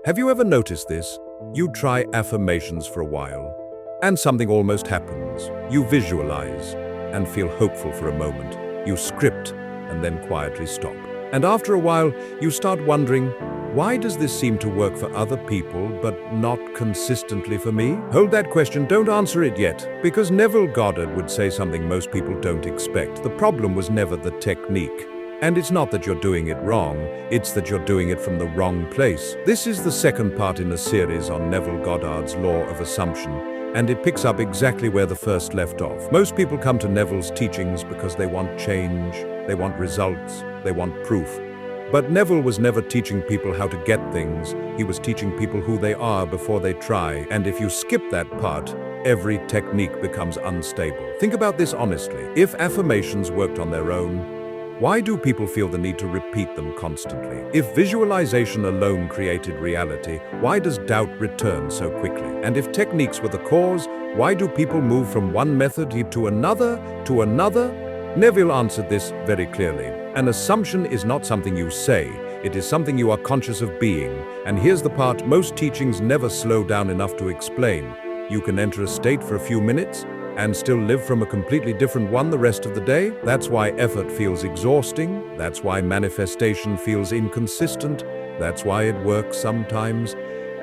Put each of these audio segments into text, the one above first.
Have you ever noticed this? You try affirmations for a while, and something almost happens. You visualize and feel hopeful for a moment. You script and then quietly stop. And after a while, you start wondering, why does this seem to work for other people but not consistently for me? Hold that question, don't answer it yet, because Neville Goddard would say something most people don't expect. The problem was never the technique. And it's not that you're doing it wrong, it's that you're doing it from the wrong place. This is the second part in a series on Neville Goddard's law of assumption, and it picks up exactly where the first left off. Most people come to Neville's teachings because they want change, they want results, they want proof. But Neville was never teaching people how to get things, he was teaching people who they are before they try. And if you skip that part, every technique becomes unstable. Think about this honestly. If affirmations worked on their own, why do people feel the need to repeat them constantly? If visualization alone created reality, why does doubt return so quickly? And if techniques were the cause, why do people move from one method to another? Neville answered this very clearly. An assumption is not something you say, it is something you are conscious of being. And here's the part most teachings never slow down enough to explain. You can enter a state for a few minutes and still live from a completely different one the rest of the day. That's why effort feels exhausting. That's why manifestation feels inconsistent. That's why it works sometimes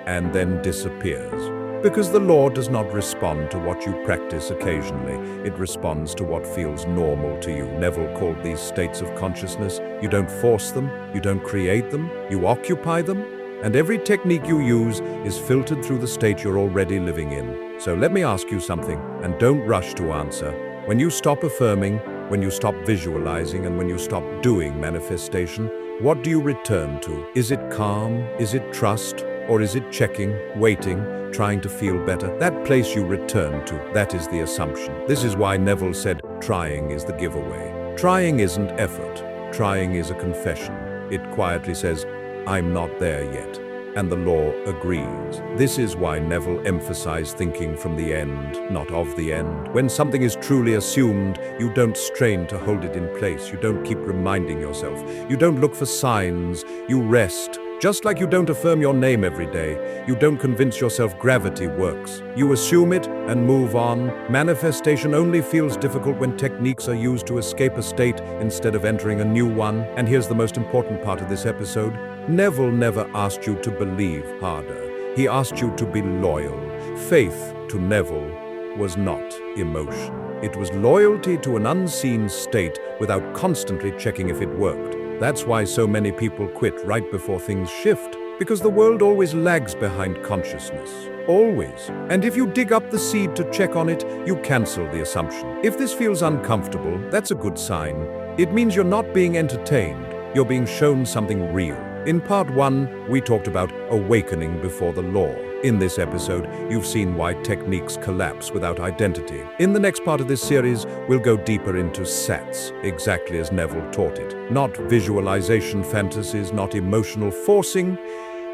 and then disappears. Because the law does not respond to what you practice occasionally. It responds to what feels normal to you. Neville called these states of consciousness. You don't force them, you don't create them, you occupy them. And every technique you use is filtered through the state you're already living in. So let me ask you something, and don't rush to answer. When you stop affirming, when you stop visualizing, and when you stop doing manifestation, what do you return to? Is it calm? Is it trust? Or is it checking, waiting, trying to feel better? That place you return to, that is the assumption. This is why Neville said, trying is the giveaway. Trying isn't effort. Trying is a confession. It quietly says, I'm not there yet. And the law agrees. This is why Neville emphasized thinking from the end, not of the end. When something is truly assumed, you don't strain to hold it in place. You don't keep reminding yourself. You don't look for signs. You rest. Just like you don't affirm your name every day, you don't convince yourself gravity works. You assume it and move on. Manifestation only feels difficult when techniques are used to escape a state instead of entering a new one. And here's the most important part of this episode. Neville never asked you to believe harder. He asked you to be loyal. Faith, to Neville, was not emotion. It was loyalty to an unseen state without constantly checking if it worked. That's why so many people quit right before things shift, because the world always lags behind consciousness. Always. And if you dig up the seed to check on it, you cancel the assumption. If this feels uncomfortable, that's a good sign. It means you're not being entertained. You're being shown something real. In part 1, we talked about awakening before the law. In this episode, you've seen why techniques collapse without identity. In the next part of this series, we'll go deeper into SATs, exactly as Neville taught it. Not visualization fantasies, not emotional forcing,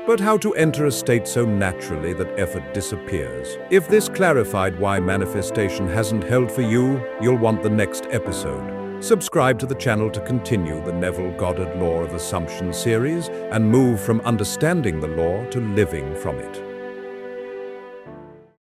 but how to enter a state so naturally that effort disappears. If this clarified why manifestation hasn't held for you, you'll want the next episode. Subscribe to the channel to continue the Neville Goddard Law of Assumption series and move from understanding the law to living from it.